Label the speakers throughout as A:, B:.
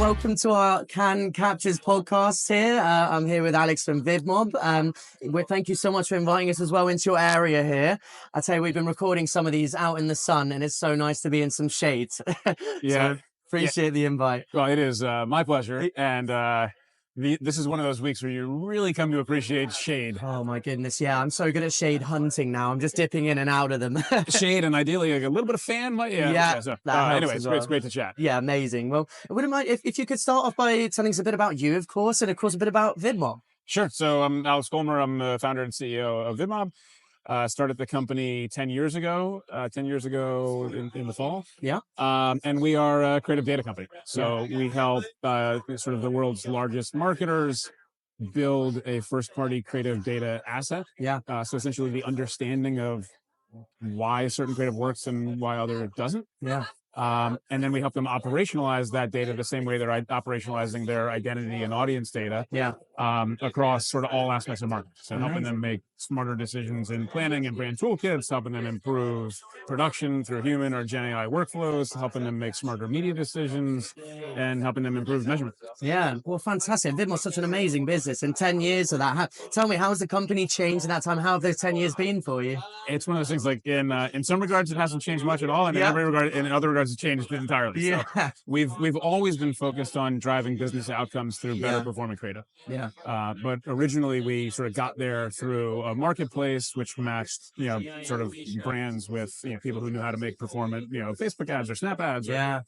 A: welcome to our Can Captures podcast here. I'm here with Alex from Vidmob. Thank you so much for inviting us as well into your area here. I tell you, we've been recording some of these out in the sun, and it's so nice to be in some shade.
B: Yeah.
A: So appreciate the invite.
B: Well, it is my pleasure. And this is one of those weeks where you really come to appreciate shade.
A: Oh my goodness, yeah, I'm so good at shade hunting now. I'm just dipping in and out of them.
B: Shade and ideally like a little bit of fan. Anyway, it's great to chat.
A: Yeah, amazing. Well, I wouldn't mind if you could start off by telling us a bit about you, of course, and of course a bit about Vidmob.
B: Sure. So I'm Alex Collmer. I'm the founder and CEO of Vidmob. Started the company 10 years ago in the fall.
A: Yeah.
B: And we are a creative data company. So we help sort of the world's largest marketers build a first-party creative data asset.
A: Yeah.
B: So essentially the understanding of why a certain creative works and why other doesn't.
A: Yeah.
B: And then we help them operationalize that data the same way they're operationalizing their identity and audience data.
A: Yeah.
B: Across sort of all aspects of marketing. So helping them make smarter decisions in planning and brand toolkits, helping them improve production through human or Gen AI workflows, helping them make smarter media decisions, and helping them improve measurement.
A: Yeah, well, fantastic. Vidmob's such an amazing business. In 10 years of that, tell me, how has the company changed in that time? How have those 10 years been for you?
B: It's one of those things, like in some regards, it hasn't changed much at all, and in other regards, it's changed entirely.
A: Yeah.
B: So we've always been focused on driving business outcomes through better performing creative.
A: Yeah.
B: But originally we sort of got there through a marketplace which matched, sort of brands with, people who knew how to make performant, Facebook ads or Snap ads.
A: Yeah.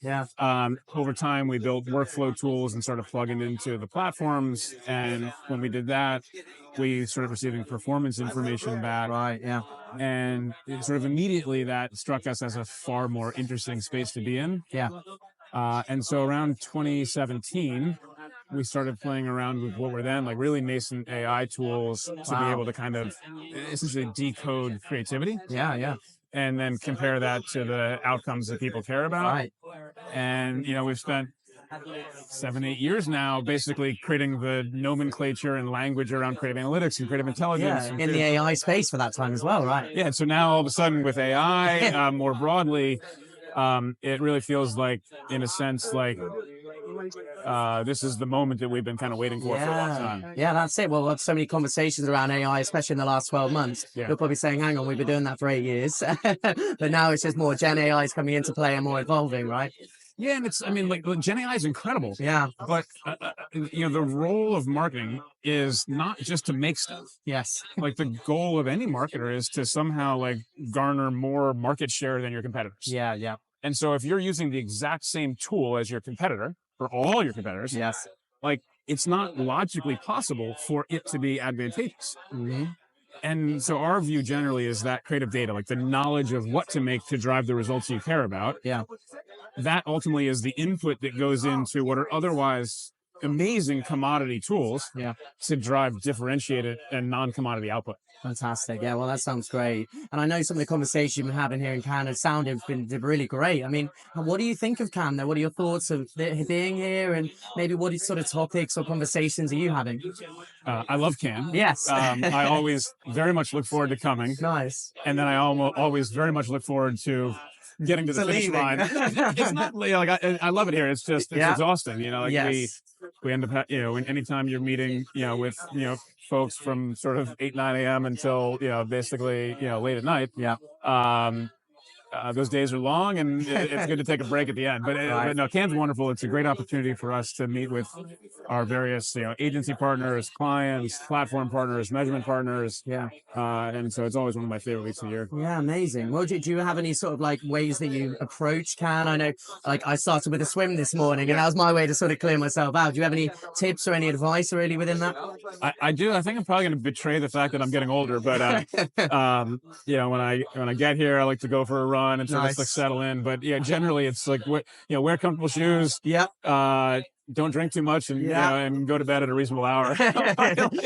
B: Over time, we built workflow tools and started plugging into the platforms. And when we did that, we started receiving performance information back.
A: Right. Yeah.
B: And sort of immediately that struck us as a far more interesting space to be in.
A: Yeah.
B: And so around 2017, we started playing around with what were then like really nascent AI tools to be able to kind of essentially decode creativity.
A: Yeah.
B: And then compare that to the outcomes that people care about.
A: Right.
B: And, we've spent 7-8 years now basically creating the nomenclature and language around creative analytics and creative intelligence.
A: Yeah, in the AI space for that time as well, right?
B: Yeah, so now all of a sudden with AI, more broadly, it really feels like, in a sense, like this is the moment that we've been kind of waiting for a long time.
A: Yeah, that's it. Well, we've had so many conversations around AI, especially in the last 12 months.
B: Yeah.
A: You're probably saying, hang on, we've been doing that for 8 years. But now it's just more Gen AI is coming into play and more evolving, right?
B: Yeah, and like Gen AI is incredible.
A: Yeah.
B: But, the role of marketing is not just to make stuff.
A: Yes.
B: Like the goal of any marketer is to somehow like garner more market share than your competitors.
A: Yeah.
B: And so if you're using the exact same tool as your competitor, or all your competitors,
A: yes,
B: like it's not logically possible for it to be advantageous.
A: Mm-hmm.
B: And so our view generally is that creative data, like the knowledge of what to make to drive the results you care about, that ultimately is the input that goes into what are otherwise amazing commodity tools to drive differentiated and non-commodity output.
A: Fantastic. Yeah, well, that sounds great. And I know some of the conversations you've been having here in Cannes have been really great. I mean, what do you think of Cannes? What are your thoughts of being here? And maybe what sort of topics or conversations are you having?
B: I love Cannes.
A: Yes.
B: I always very much look forward to coming.
A: Nice.
B: And then I always very much look forward to getting to the finish line. It's not like I love it here. It's just exhausting. We end up, anytime you're meeting, with, folks from sort of 8-9 a.m. until, basically, late at night.
A: Yeah.
B: Those days are long, and it's good to take a break at the end. But no, Cannes is wonderful. It's a great opportunity for us to meet with our various, agency partners, clients, platform partners, measurement partners.
A: Yeah.
B: And so it's always one of my favorite weeks of the year.
A: Yeah, amazing. Well, do you have any sort of like ways that you approach Cannes? I know, like I started with a swim this morning, and that was my way to sort of clear myself out. Do you have any tips or any advice really within that?
B: I do. I think I'm probably going to betray the fact that I'm getting older, but when I get here, I like to go for a run and sort of like settle in. But generally it's like wear comfortable shoes.
A: Yeah.
B: Don't drink too much and go to bed at a reasonable hour.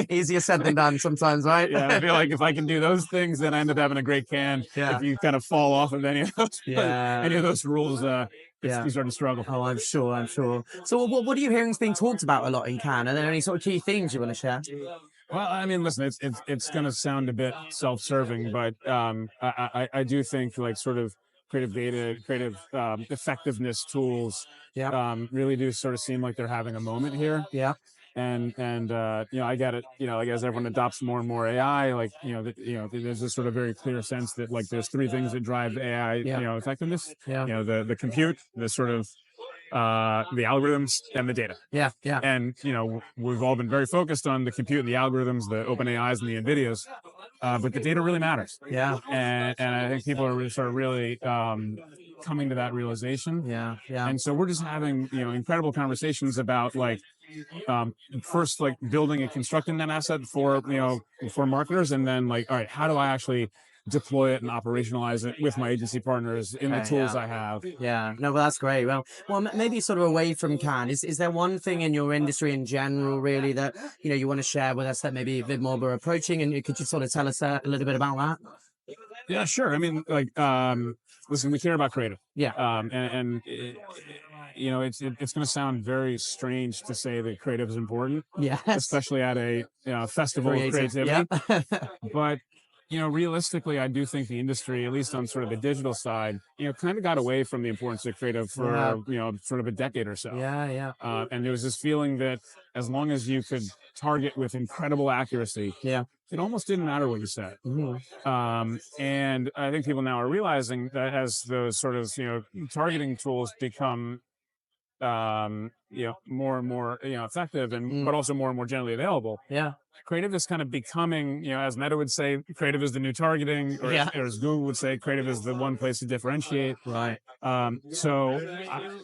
A: Easier said than done sometimes, right?
B: Yeah, I feel like if I can do those things, then I end up having a great Cannes.
A: Yeah.
B: If you kind of fall off of any of those rules, you start to struggle.
A: Oh, I'm sure. So what are you hearing is being talked about a lot in Cannes? Are there any sort of key themes you want to share?
B: Well, I mean, listen, it's going to sound a bit self-serving, but I do think like sort of creative data, creative effectiveness tools, really do sort of seem like they're having a moment here.
A: Yeah.
B: And I get it. Like as everyone adopts more and more AI, like there's this sort of very clear sense that like there's three things that drive AI, effectiveness. The compute, the sort of the algorithms, and the data.
A: Yeah.
B: And we've all been very focused on the compute and the algorithms, the open AIs and the NVIDIAs, but the data really matters.
A: Yeah.
B: And I think people are really coming to that realization.
A: Yeah.
B: And so we're just having incredible conversations about like first like building and constructing that asset for marketers, and then like, all right, how do I actually deploy it and operationalize it with my agency partners in the tools I have.
A: Yeah, no, well, that's great. Well, maybe sort of away from Cannes, is there one thing in your industry in general, really, that you want to share with us that maybe Vidmob are approaching, and could you sort of tell us a little bit about that?
B: Yeah, sure. I mean, like, listen, we care about creative.
A: Yeah.
B: It's going to sound very strange to say that creative is important.
A: Yeah.
B: Especially at a festival of creativity.
A: Yeah.
B: But realistically, I do think the industry, at least on sort of the digital side, kind of got away from the importance of creative for, sort of a decade or so.
A: Yeah.
B: And there was this feeling that as long as you could target with incredible accuracy, it almost didn't matter what you said.
A: Mm-hmm.
B: And I think people now are realizing that as those sort of, targeting tools become, more and more, effective and, but also more and more generally available.
A: Yeah.
B: Creative is kind of becoming, as Meta would say, creative is the new targeting, or as Google would say, creative is the one place to differentiate.
A: Right.
B: So,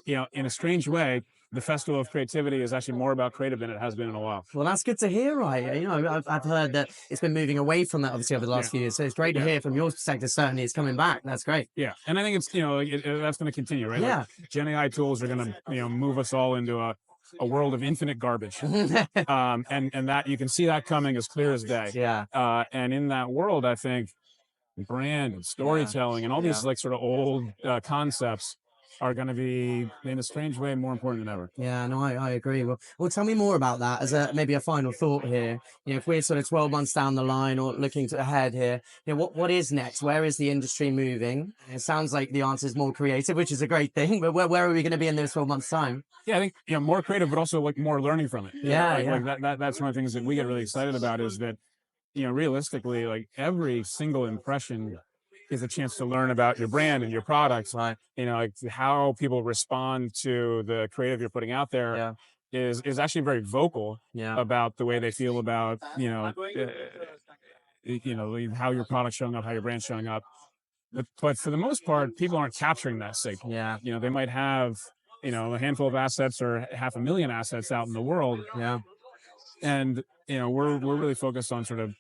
B: in a strange way, the Festival of Creativity is actually more about creative than it has been in a while.
A: Well, that's good to hear, right? I've heard that it's been moving away from that, obviously, over the last few years. So it's great to hear from your perspective. Certainly, it's coming back. That's great.
B: Yeah, and I think it's that's going to continue, right?
A: Yeah.
B: Like, Gen AI tools are going to move us all into a world of infinite garbage, and that you can see that coming as clear as day.
A: Yeah.
B: And in that world, I think brand and storytelling and all these like sort of old concepts are going to be, in a strange way, more important than ever.
A: Yeah, no, I agree. Well, tell me more about that as maybe a final thought here. If we're sort of 12 months down the line or looking ahead here, what is next? Where is the industry moving? It sounds like the answer is more creative, which is a great thing, but where are we going to be in those 12 months' time?
B: Yeah, I think, more creative, but also like more learning from it. That's one of the things that we get really excited about, is that, realistically, like every single impression is a chance to learn about your brand and your products.
A: Right.
B: Like how people respond to the creative you're putting out there is actually very vocal about the way they feel about, how your product's showing up, how your brand's showing up. But for the most part, people aren't capturing that signal.
A: Yeah.
B: They might have, a handful of assets or 500,000 assets out in the world.
A: Yeah.
B: And, we're really focused on sort of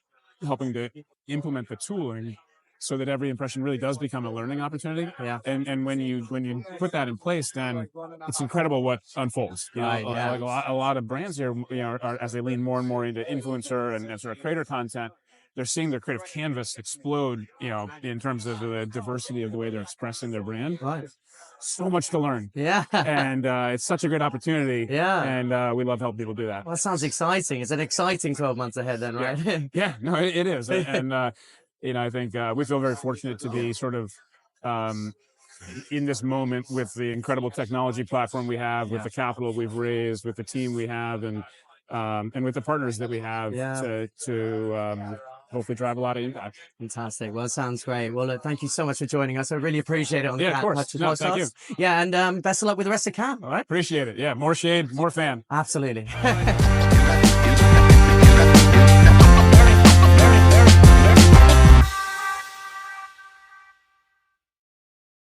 B: helping to implement the tooling so that every impression really does become a learning opportunity.
A: Yeah.
B: And when you put that in place, then it's incredible what unfolds.
A: Right.
B: Like a lot of brands here, are, as they lean more and more into influencer and sort of creator content, they're seeing their creative canvas explode, in terms of the diversity of the way they're expressing their brand.
A: Right.
B: So much to learn.
A: Yeah.
B: And it's such a great opportunity.
A: Yeah.
B: And we love helping people do that.
A: Well, that sounds exciting. It's an exciting 12 months ahead then, right?
B: Yeah, no, it is. And, I think we feel very fortunate to be sort of in this moment with the incredible technology platform we have, with the capital we've raised, with the team we have, and with the partners that we have to hopefully drive a lot of impact.
A: Fantastic. Well, it sounds great. Well, look, thank you so much for joining us. I really appreciate it on the
B: of course. No, thank you.
A: Yeah, and best of luck with the rest of camp. All right.
B: Appreciate it. Yeah, more shade, more fan.
A: Absolutely.